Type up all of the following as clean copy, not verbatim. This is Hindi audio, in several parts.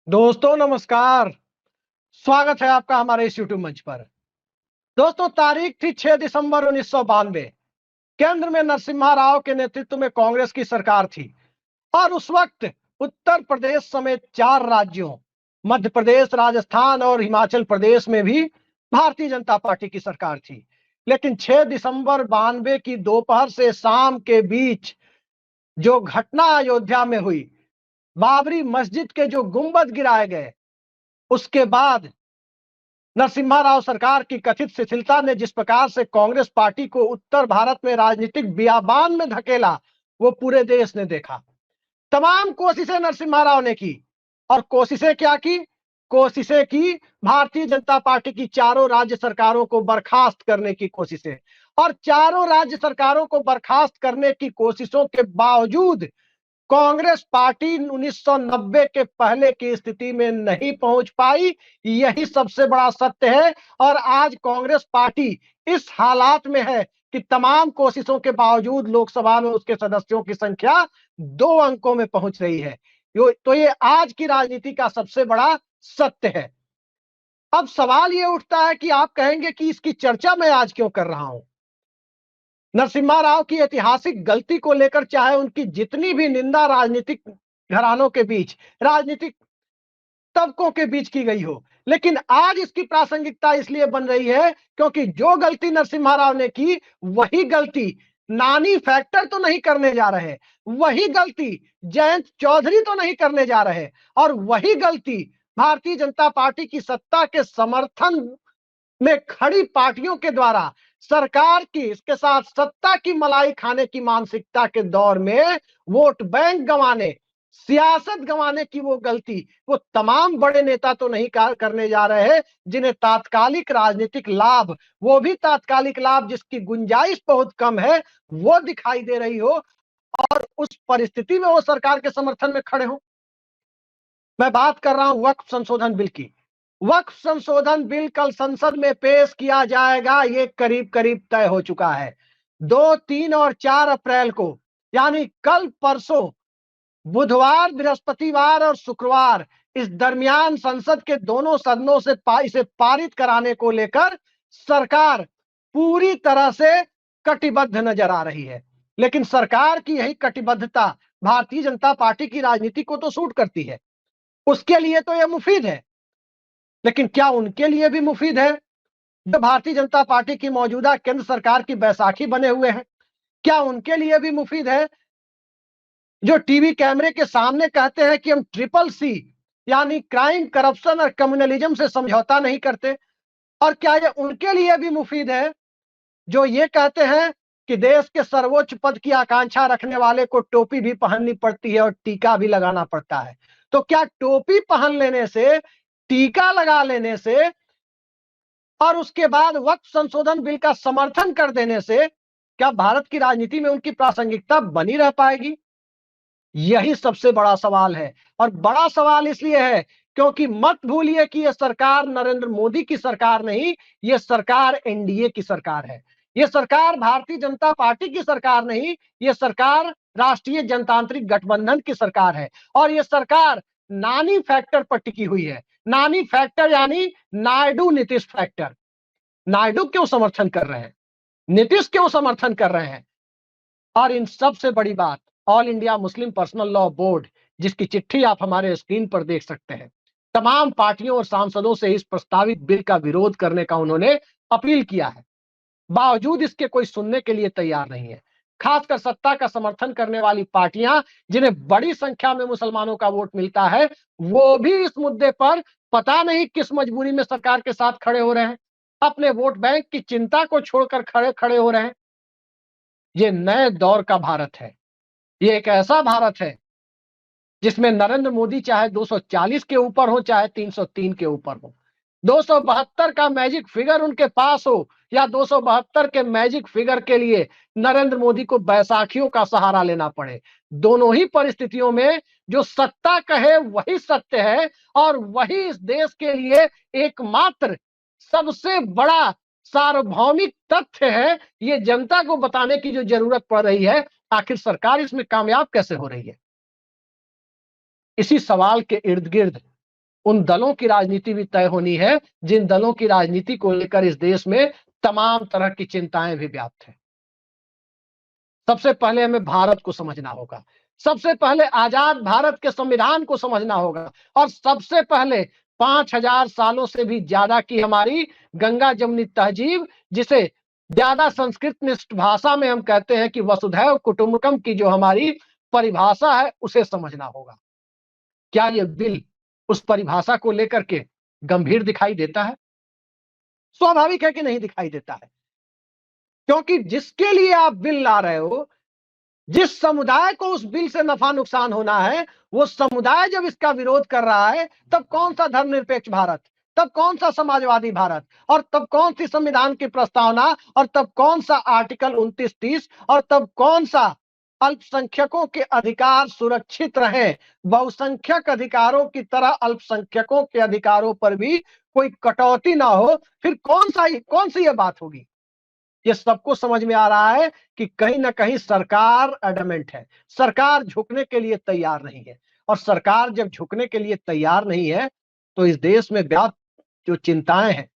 दोस्तों नमस्कार। स्वागत है आपका हमारे इस यूट्यूब मंच पर। दोस्तों, तारीख थी 6 दिसंबर 1992। केंद्र में नरसिम्हा राव के नेतृत्व में कांग्रेस की सरकार थी और उस वक्त उत्तर प्रदेश समेत 4 राज्यों मध्य प्रदेश, राजस्थान और हिमाचल प्रदेश में भी भारतीय जनता पार्टी की सरकार थी। लेकिन 6 दिसंबर 92 की दोपहर से शाम के बीच जो घटना अयोध्या में हुई, बाबरी मस्जिद के जो गुंबद गिराए गए, उसके बाद नरसिम्हा राव सरकार की कथित शिथिलता ने जिस प्रकार से कांग्रेस पार्टी को उत्तर भारत में राजनीतिक बियाबान में धकेला, वो पूरे देश ने देखा। तमाम कोशिशें नरसिम्हा राव ने की और कोशिशें क्या की? कोशिशें की भारतीय जनता पार्टी की चारों राज्य सरकारों को बर्खास्त करने की कोशिशें, और चारों राज्य सरकारों को बर्खास्त करने की कोशिशों के बावजूद कांग्रेस पार्टी 1990 के पहले की स्थिति में नहीं पहुंच पाई। यही सबसे बड़ा सत्य है। और आज कांग्रेस पार्टी इस हालात में है कि तमाम कोशिशों के बावजूद लोकसभा में उसके सदस्यों की संख्या 2 अंकों में पहुंच रही है। तो ये आज की राजनीति का सबसे बड़ा सत्य है। अब सवाल ये उठता है कि आप कहेंगे कि इसकी चर्चा मैं आज क्यों कर रहा हूं। नरसिम्हा राव की ऐतिहासिक गलती को लेकर चाहे उनकी जितनी भी निंदा राजनीतिक घरानों के बीच, राजनीतिक तबकों के बीच की गई हो, लेकिन आज इसकी प्रासंगिकता इसलिए बन रही है क्योंकि जो गलती नरसिम्हा राव ने की, वही गलती नानी फैक्टर तो नहीं करने जा रहे, वही गलती जयंत चौधरी तो नहीं करने जा रहे, और वही गलती भारतीय जनता पार्टी की सत्ता के समर्थन में खड़ी पार्टियों के द्वारा सरकार की, इसके साथ सत्ता की मलाई खाने की मानसिकता के दौर में वोट बैंक गंवाने, सियासत गंवाने की वो गलती वो तमाम बड़े नेता तो नहीं करने जा रहे हैं जिन्हें तात्कालिक राजनीतिक लाभ, वो भी तात्कालिक लाभ जिसकी गुंजाइश बहुत कम है, वो दिखाई दे रही हो, और उस परिस्थिति में वो सरकार के समर्थन में खड़े हो। मैं बात कर रहा हूं वक्फ संशोधन बिल की। वक्फ संशोधन बिल कल संसद में पेश किया जाएगा, ये करीब करीब तय हो चुका है। 2, 3 और 4 अप्रैल को, यानी कल परसों, बुधवार, बृहस्पतिवार और शुक्रवार, इस दरमियान संसद के दोनों सदनों से इसे पारित कराने को लेकर सरकार पूरी तरह से कटिबद्ध नजर आ रही है। लेकिन सरकार की यही कटिबद्धता भारतीय जनता पार्टी की राजनीति को तो सूट करती है, उसके लिए तो यह मुफीद है। लेकिन क्या उनके लिए भी मुफीद है जो भारतीय जनता पार्टी की मौजूदा केंद्र सरकार की बैसाखी बने हुए हैं? क्या उनके लिए भी मुफीद है जो टीवी कैमरे के सामने कहते हैं कि हम ट्रिपल सी, यानी क्राइम, करप्शन और कम्युनलिज्म से समझौता नहीं करते? और क्या यह उनके लिए भी मुफीद है जो ये कहते हैं कि देश के सर्वोच्च पद की आकांक्षा रखने वाले को टोपी भी पहननी पड़ती है और टीका भी लगाना पड़ता है? तो क्या टोपी पहन लेने से, टीका लगा लेने से और उसके बाद वक्फ संशोधन बिल का समर्थन कर देने से क्या भारत की राजनीति में उनकी प्रासंगिकता बनी रह पाएगी? यही सबसे बड़ा सवाल है। और बड़ा सवाल इसलिए है क्योंकि मत भूलिए कि यह सरकार नरेंद्र मोदी की सरकार नहीं, यह सरकार एनडीए की सरकार है। यह सरकार भारतीय जनता पार्टी की सरकार नहीं, यह सरकार राष्ट्रीय जनतांत्रिक गठबंधन की सरकार है। और यह सरकार नानी फैक्टर पर टिकी हुई है। नानी फैक्टर यानी नायडू नीतीश फैक्टर। नायडू क्यों समर्थन कर रहे हैं, नीतीश क्यों समर्थन कर रहे हैं? और इन सबसे बड़ी बात, all India Muslim personal law board, जिसकी चिट्ठी आप हमारे स्क्रीन पर देख सकते हैं, तमाम पार्टियों और सांसदों से इस प्रस्तावित बिल का विरोध करने का उन्होंने अपील किया है। बावजूद इसके कोई सुनने के लिए तैयार नहीं है। खासकर सत्ता का समर्थन करने वाली पार्टियां, जिन्हें बड़ी संख्या में मुसलमानों का वोट मिलता है, वो भी इस मुद्दे पर पता नहीं किस मजबूरी में सरकार के साथ खड़े हो रहे हैं, अपने वोट बैंक की चिंता को छोड़कर खड़े खड़े हो रहे हैं। ये नए दौर का भारत है। ये एक ऐसा भारत है जिसमें नरेंद्र मोदी चाहे 240 के ऊपर हो, चाहे 303 के ऊपर हो, 272 का मैजिक फिगर उनके पास हो, या 272 के मैजिक फिगर के लिए नरेंद्र मोदी को बैसाखियों का सहारा लेना पड़े, दोनों ही परिस्थितियों में जो सत्ता कहे वही सत्य है, और वही इस देश के लिए एकमात्र सबसे बड़ा सार्वभौमिक तथ्य है। ये जनता को बताने की जो जरूरत पड़ रही है, आखिर सरकार इसमें कामयाब कैसे हो रही है? इसी सवाल के इर्द गिर्द उन दलों की राजनीति भी तय होनी है जिन दलों की राजनीति को लेकर इस देश में तमाम तरह की चिंताएं भी व्याप्त हैं। सबसे पहले हमें भारत को समझना होगा, सबसे पहले आजाद भारत के संविधान को समझना होगा, और सबसे पहले 5,000 सालों से भी ज्यादा की हमारी गंगा जमुनी तहजीब, जिसे ज्यादा संस्कृत निष्ठ भाषा में हम कहते हैं कि वसुधैव कुटुंबकम की जो हमारी परिभाषा है, उसे समझना होगा। क्या यह बिल उस परिभाषा को लेकर के गंभीर दिखाई देता है? स्वाभाविक है कि नहीं दिखाई देता है, क्योंकि जिसके लिए आप बिल ला रहे हो, जिस समुदाय को उस बिल से नफा नुकसान होना है, वो समुदाय जब इसका विरोध कर रहा है, तब कौन सा धर्मनिरपेक्ष भारत, तब कौन सा समाजवादी भारत, और तब कौन सी संविधान की प्रस्तावना, और तब कौन सा आर्टिकल 29-30, और तब कौन सा अल्पसंख्यकों के अधिकार सुरक्षित रहे, बहुसंख्यक अधिकारों की तरह अल्पसंख्यकों के अधिकारों पर भी कोई कटौती ना हो, फिर कौन सी ये बात होगी? ये सबको समझ में आ रहा है कि कहीं ना कहीं सरकार एडमेंट है, सरकार झुकने के लिए तैयार नहीं है, और सरकार जब झुकने के लिए तैयार नहीं है, तो इस देश में व्याप्त जो चिंताएं हैं,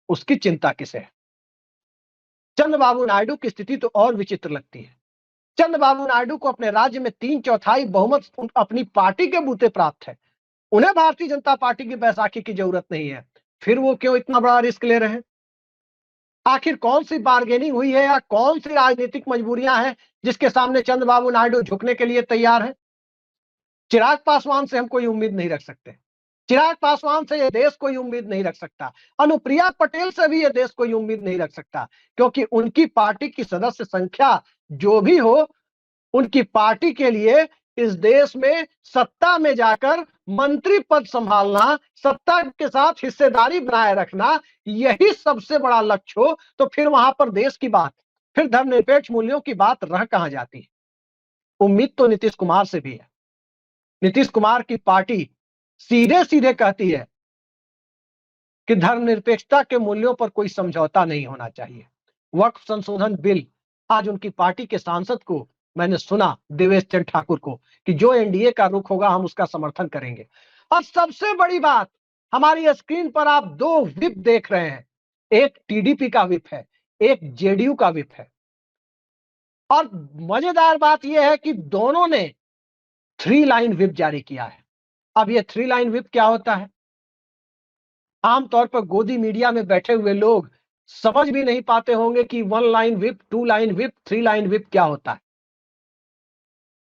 उसकी चिंता किसे है? चंद्रबाबू नायडू की स्थिति तो और विचित्र लगती है। चंद्रबाबू नायडू को अपने राज्य में 3/4 बहुमत अपनी पार्टी के बूते प्राप्त है। उन्हें भारतीय जनता पार्टी की बैसाखी की जरूरत नहीं है, फिर वो क्यों इतना बड़ा रिस्क ले रहे हैं? आखिर कौन सी बार्गेनिंग हुई है, या कौन सी राजनीतिक मजबूरियां हैं जिसके सामने चंद्रबाबू नायडू झुकने के लिए तैयार हैं? चिराग पासवान से हम कोई उम्मीद नहीं रख सकते, चिराग पासवान से यह देश कोई उम्मीद नहीं रख सकता, अनुप्रिया पटेल से भी यह देश कोई उम्मीद नहीं रख सकता, क्योंकि उनकी पार्टी की सदस्य संख्या जो भी हो, उनकी पार्टी के लिए इस देश में सत्ता में जाकर मंत्री पद संभालना, सत्ता के साथ हिस्सेदारी बनाए रखना, यही सबसे बड़ा लक्ष्य हो, तो फिर वहां पर देश की बात, फिर धर्मनिरपेक्ष मूल्यों की बात रह कहां जाती है? उम्मीद तो नीतीश कुमार से भी है। नीतीश कुमार की पार्टी सीधे सीधे कहती है कि धर्मनिरपेक्षता के मूल्यों पर कोई समझौता नहीं होना चाहिए। वक्फ संशोधन बिल, आज उनकी पार्टी के सांसद को मैंने सुना, देवेश चंद्र ठाकुर को, कि जो एनडीए का रुख होगा हम उसका समर्थन करेंगे। और सबसे बड़ी बात, हमारी स्क्रीन पर आप दो विप देख रहे हैं, एक टीडीपी का विप है, एक जेडीयू का विप है, और मजेदार बात यह है कि दोनों ने 3 लाइन विप जारी किया है। अब ये 3 लाइन विप क्या होता है? आमतौर पर गोदी मीडिया में बैठे हुए लोग समझ भी नहीं पाते होंगे कि 1 line whip, 2 line whip, 3 line whip क्या होता है।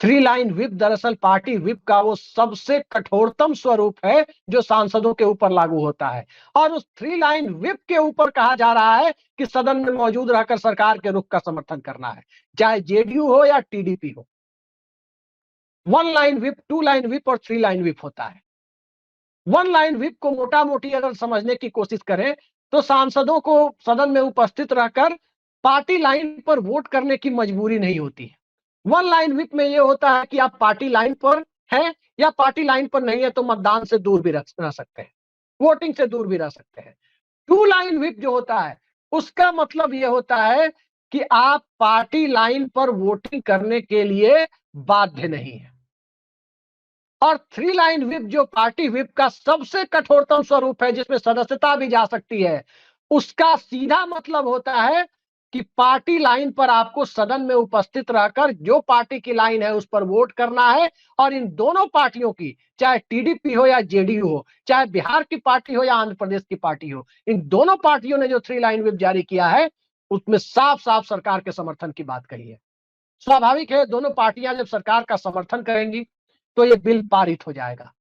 3 लाइन विप दरअसल पार्टी विप का वो सबसे कठोरतम स्वरूप है जो सांसदों के ऊपर लागू होता है, और उस 3 लाइन विप के ऊपर कहा जा रहा है कि सदन में मौजूद रहकर सरकार के रुख का समर्थन करना है, चाहे जेडीयू हो या टीडीपी हो। 1 लाइन विप, 2 लाइन विप और 3 लाइन विप होता है। 1 लाइन विप को मोटा मोटी अगर समझने की कोशिश करें, तो सांसदों को सदन में उपस्थित रहकर पार्टी लाइन पर वोट करने की मजबूरी नहीं होती है। 1 लाइन विप में यह होता है कि आप पार्टी लाइन पर हैं या पार्टी लाइन पर नहीं है, तो मतदान से दूर भी रह सकते हैं, वोटिंग से दूर भी रह सकते हैं। 2 लाइन विप जो होता है, उसका मतलब यह होता है कि आप पार्टी लाइन पर वोटिंग करने के लिए बाध्य नहीं है। और 3 लाइन विप जो पार्टी विप का सबसे कठोरतम स्वरूप है, जिसमें सदस्यता भी जा सकती है, उसका सीधा मतलब होता है कि पार्टी लाइन पर आपको सदन में उपस्थित रहकर जो पार्टी की लाइन है उस पर वोट करना है। और इन दोनों पार्टियों की, चाहे टीडीपी हो या जेडीयू हो, चाहे बिहार की पार्टी हो या आंध्र प्रदेश की पार्टी हो, इन दोनों पार्टियों ने जो 3 लाइन विप जारी किया है, उसमें साफ साफ सरकार के समर्थन की बात कही है। स्वाभाविक है, दोनों पार्टियां जब सरकार का समर्थन करेंगी तो ये बिल पारित हो जाएगा।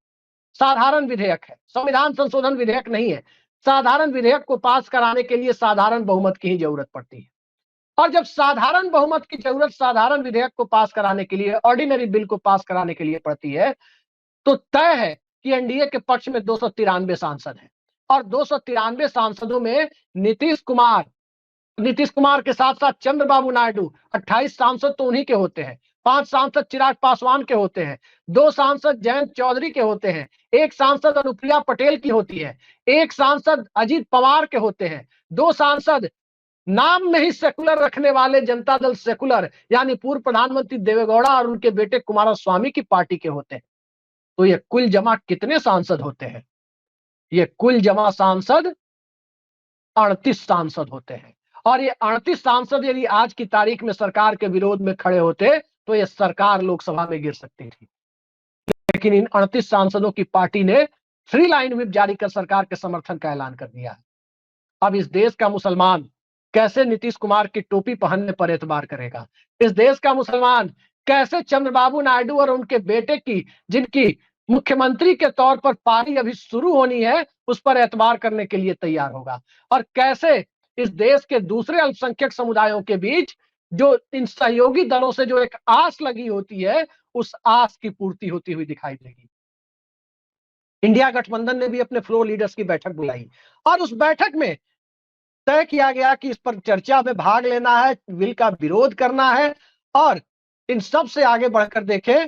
साधारण विधेयक है, संविधान संशोधन विधेयक नहीं है। साधारण विधेयक को पास कराने के लिए साधारण बहुमत की ही जरूरत पड़ती है, और जब साधारण बहुमत की जरूरत साधारण विधेयक को पास कराने के लिए, ऑर्डिनरी बिल को पास कराने के लिए पड़ती है, तो तय है कि एनडीए के पक्ष में 293 सांसद हैं, और 293 सांसदों में नीतीश कुमार के साथ साथ चंद्रबाबू नायडू, 28 सांसद तो उन्हीं के होते हैं, 5 सांसद चिराग पासवान के होते हैं, 2 सांसद जयंत चौधरी के होते हैं, 1 सांसद अनुप्रिया पटेल की होती है, 1 सांसद अजीत पवार के होते हैं, 2 सांसद नाम में ही सेकुलर रखने वाले जनता दल सेकुलर यानी पूर्व प्रधानमंत्री देवेगौड़ा और उनके बेटे कुमारस्वामी की पार्टी के होते हैं। तो ये कुल जमा कितने सांसद होते हैं? ये कुल जमा सांसद 38 सांसद होते हैं। और ये 38 सांसद यदि आज की तारीख में सरकार के विरोध में खड़े होते तो ये सरकार लोकसभा में गिर सकती थी। लेकिन इन 38 सांसदों की पार्टी ने 3 लाइन व्हिप जारी कर सरकार के समर्थन का ऐलान कर दिया है। अब इस देश का मुसलमान कैसे नीतीश कुमार की टोपी पहनने पर एतबार करेगा? इस देश का मुसलमान कैसे चंद्रबाबू नायडू और उनके बेटे की, जिनकी मुख्यमंत्री के तौर पर पारी अभी शुरू होनी है, उस पर एतबार करने के लिए तैयार होगा? और कैसे इस देश के दूसरे अल्पसंख्यक समुदायों के बीच जो इन सहयोगी दलों से जो एक आस लगी होती है, उस आस की पूर्ति होती हुई दिखाई देगी? इंडिया गठबंधन ने भी अपने फ्लोर लीडर्स की बैठक बुलाई और उस बैठक में तय किया गया कि इस पर चर्चा में भाग लेना है, बिल का विरोध करना है और इन सब से आगे बढ़कर देखें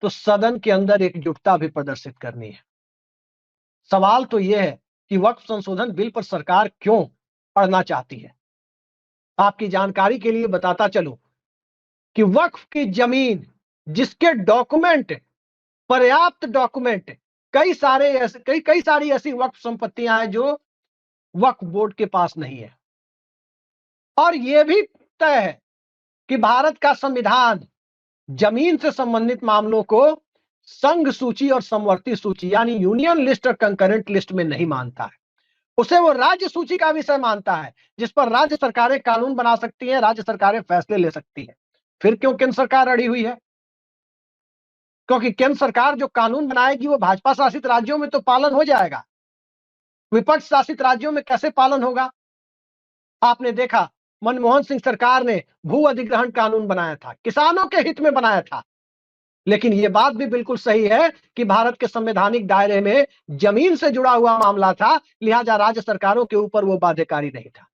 तो सदन के अंदर एकजुटता भी प्रदर्शित करनी है। सवाल तो यह है कि वक्फ संशोधन बिल पर सरकार क्यों अड़ना चाहती है? आपकी जानकारी के लिए बताता चलूं कि वक्फ की जमीन, जिसके डॉक्यूमेंट, पर्याप्त डॉक्यूमेंट, कई सारी ऐसी वक्फ संपत्तियां हैं जो वक्फ बोर्ड के पास नहीं है। और यह भी तय है कि भारत का संविधान जमीन से संबंधित मामलों को संघ सूची और समवर्ती सूची यानी यूनियन लिस्ट और कंकरेंट लिस्ट में नहीं मानता है। उसे वो राज्य सूची का विषय मानता है, जिस पर राज्य सरकारें कानून बना सकती हैं, राज्य सरकारें फैसले ले सकती हैं। फिर क्यों केंद्र सरकार अड़ी हुई है? क्योंकि केंद्र सरकार जो कानून बनाएगी वो भाजपा शासित राज्यों में तो पालन हो जाएगा, विपक्ष शासित राज्यों में कैसे पालन होगा? आपने देखा मनमोहन सिंह सरकार ने भू अधिग्रहण कानून बनाया था, किसानों के हित में बनाया था। लेकिन यह बात भी बिल्कुल सही है कि भारत के संवैधानिक दायरे में जमीन से जुड़ा हुआ मामला था, लिहाजा राज्य सरकारों के ऊपर वो बाध्यकारी नहीं था।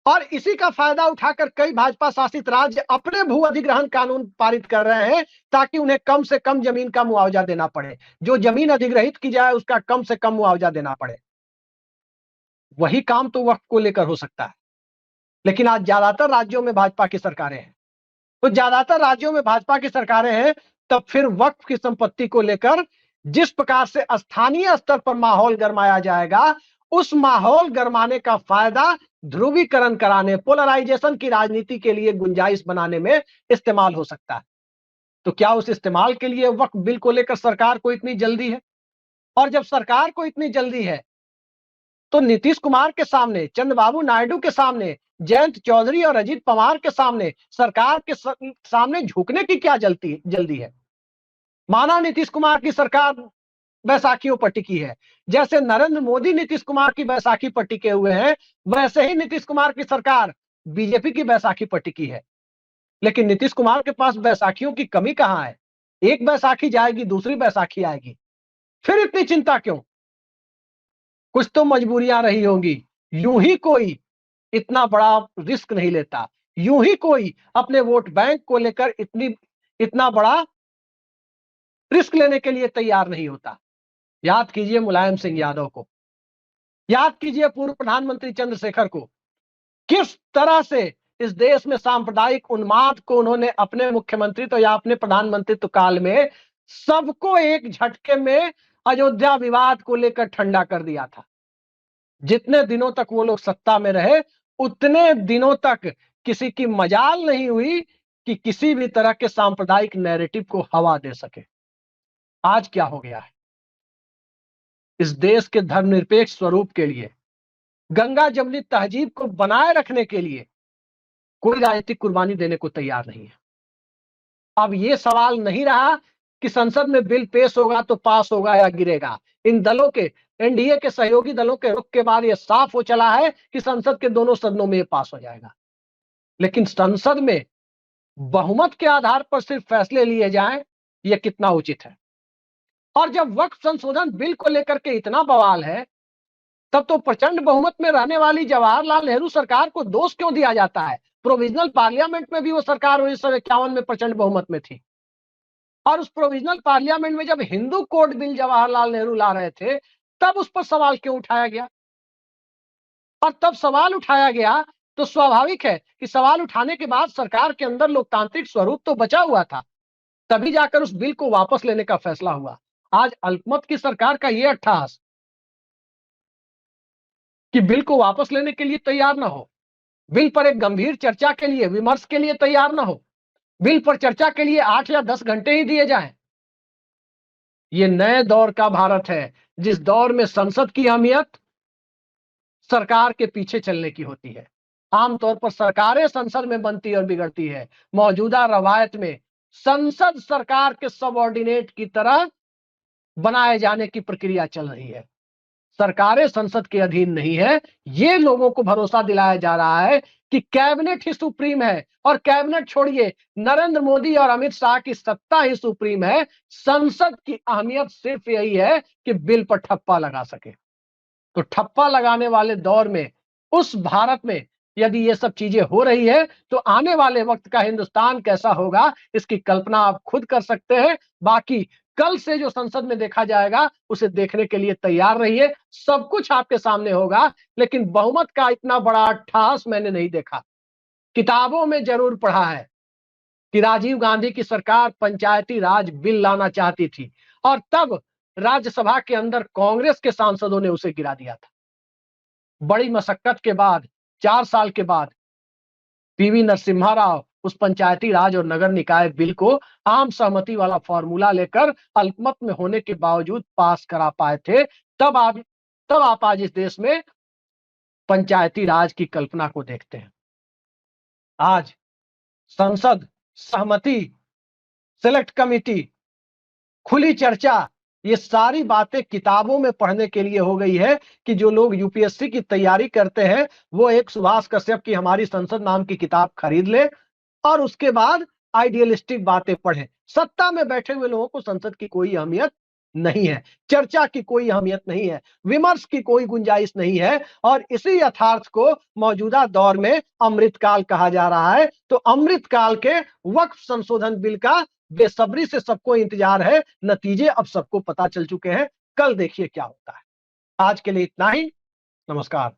और इसी का फायदा उठाकर कई भाजपा शासित राज्य अपने भू अधिग्रहण कानून पारित कर रहे हैं ताकि उन्हें कम से कम जमीन का मुआवजा देना पड़े, जो जमीन अधिग्रहित की जाए उसका कम से कम मुआवजा देना पड़े। वही काम तो वक्फ को लेकर हो सकता है, लेकिन आज ज्यादातर राज्यों में भाजपा की सरकारें हैं। तो ज्यादातर राज्यों में भाजपा की सरकारें हैं, तब फिर वक्फ की संपत्ति को लेकर जिस प्रकार से स्थानीय स्तर पर माहौल गरमाया जाएगा, उस माहौल गरमाने का फायदा ध्रुवीकरण कराने, पोलराइजेशन की राजनीति के लिए गुंजाइश बनाने में इस्तेमाल हो सकता है। तो क्या उस इस्तेमाल के लिए वक्फ बिल को लेकर सरकार को इतनी जल्दी है? और जब सरकार को इतनी जल्दी है तो नीतीश कुमार के सामने, चंद्रबाबू नायडू के सामने, जयंत चौधरी और अजीत पवार के सामने, सरकार के सामने झुकने की क्या जल्दी है? माना नीतीश कुमार की सरकार बैसाखियों पर टिकी है, जैसे नरेंद्र मोदी नीतीश कुमार की बैसाखी पर टिके हुए हैं, वैसे ही नीतीश कुमार की सरकार बीजेपी की बैसाखी पर टिकी है। लेकिन नीतीश कुमार के पास बैसाखियों की कमी कहां है? एक बैसाखी जाएगी, दूसरी बैसाखी आएगी, फिर इतनी चिंता क्यों? कुछ तो मजबूरियां रही होंगी। यूं ही कोई इतना बड़ा रिस्क नहीं लेता, यूं ही कोई अपने वोट बैंक को लेकर इतना बड़ा रिस्क लेने के लिए तैयार नहीं होता। याद कीजिए मुलायम सिंह यादव को, याद कीजिए पूर्व प्रधानमंत्री चंद्रशेखर को, किस तरह से इस देश में सांप्रदायिक उन्माद को उन्होंने अपने मुख्यमंत्रित्व या अपने प्रधानमंत्रित्व काल में सबको एक झटके में अयोध्या विवाद को लेकर ठंडा कर दिया था। जितने दिनों तक वो लोग सत्ता में रहे, उतने दिनों तक किसी की मजाल नहीं हुई कि किसी भी तरह के सांप्रदायिक नैरेटिव को हवा दे सके। आज क्या हो गया है? इस देश के धर्मनिरपेक्ष स्वरूप के लिए, गंगा जमुनी तहजीब को बनाए रखने के लिए कोई राजनीतिक कुर्बानी देने को तैयार नहीं है। अब यह सवाल नहीं रहा कि संसद में बिल पेश होगा तो पास होगा या गिरेगा। इन दलों के, एनडीए के सहयोगी दलों के रुख के बाद यह साफ हो चला है कि संसद के दोनों सदनों में यह पास हो जाएगा। लेकिन संसद में बहुमत के आधार पर सिर्फ फैसले लिए जाएं, यह कितना उचित है? और जब वक्फ संशोधन बिल को लेकर के इतना बवाल है, तब तो प्रचंड बहुमत में रहने वाली जवाहरलाल नेहरू सरकार को दोष क्यों दिया जाता है? प्रोविजनल पार्लियामेंट में भी वो सरकार 1951 में प्रचंड बहुमत में थी, और उस प्रोविजनल पार्लियामेंट में जब हिंदू कोड बिल जवाहरलाल नेहरू ला रहे थे, तब उस पर सवाल क्यों उठाया गया? और तब सवाल उठाया गया तो स्वाभाविक है कि सवाल उठाने के बाद सरकार के अंदर लोकतांत्रिक स्वरूप तो बचा हुआ था, तभी जाकर उस बिल को वापस लेने का फैसला हुआ। आज अल्पमत की सरकार का यह अट्टहास कि बिल को वापस लेने के लिए तैयार ना हो, बिल पर एक गंभीर चर्चा के लिए, विमर्श के लिए तैयार ना हो, बिल पर चर्चा के लिए 8 या 10 घंटे ही दिए जाएं। ये नए दौर का भारत है, जिस दौर में संसद की अहमियत सरकार के पीछे चलने की होती है। आमतौर पर सरकारें संसद में बनती और बिगड़ती है। मौजूदा रवायत में संसद सरकार के सबऑर्डिनेट की तरह बनाए जाने की प्रक्रिया चल रही है। सरकारें संसद के अधीन नहीं है। ये लोगों को भरोसा दिलाया जा रहा है कि कैबिनेट ही सुप्रीम है, और कैबिनेट छोड़िए, नरेंद्र मोदी और अमित शाह की सत्ता ही सुप्रीम है। संसद की अहमियत सिर्फ यही है कि बिल पर ठप्पा लगा सके। तो ठप्पा लगाने वाले दौर में, उस भारत में यदि ये सब चीजें हो रही है, तो आने वाले वक्त का हिंदुस्तान कैसा होगा, इसकी कल्पना आप खुद कर सकते हैं। बाकी कल से जो संसद में देखा जाएगा, उसे देखने के लिए तैयार रहिए। सब कुछ आपके सामने होगा, लेकिन बहुमत का इतना बड़ा अट्टहास मैंने नहीं देखा। किताबों में जरूर पढ़ा है कि राजीव गांधी की सरकार पंचायती राज बिल लाना चाहती थी, और तब राज्यसभा के अंदर कांग्रेस के सांसदों ने उसे गिरा दिया था। बड़ी मशक्कत के बाद, 4 साल के बाद पीवी नरसिम्हा राव उस पंचायती राज और नगर निकाय बिल को आम सहमति वाला फॉर्मूला लेकर अल्पमत में होने के बावजूद पास करा पाए थे। तब आप आज इस देश में पंचायती राज की कल्पना को देखते हैं। आज संसद, सहमति, सेलेक्ट कमिटी, खुली चर्चा, ये सारी बातें किताबों में पढ़ने के लिए हो गई है कि जो लोग यूपीएससी की तैयारी करते हैं, वो एक सुभाष कश्यप की हमारी संसद नाम की किताब खरीद ले और उसके बाद आइडियलिस्टिक बातें पढ़ें। सत्ता में बैठे हुए लोगों को संसद की कोई अहमियत नहीं है, चर्चा की कोई अहमियत नहीं है, विमर्श की कोई गुंजाइश नहीं है, और इसी यथार्थ को मौजूदा दौर में अमृतकाल कहा जा रहा है। तो अमृतकाल के वक्फ संशोधन बिल का बेसब्री से सबको इंतजार है। नतीजे अब सबको पता चल चुके हैं, कल देखिए क्या होता है। आज के लिए इतना ही। नमस्कार।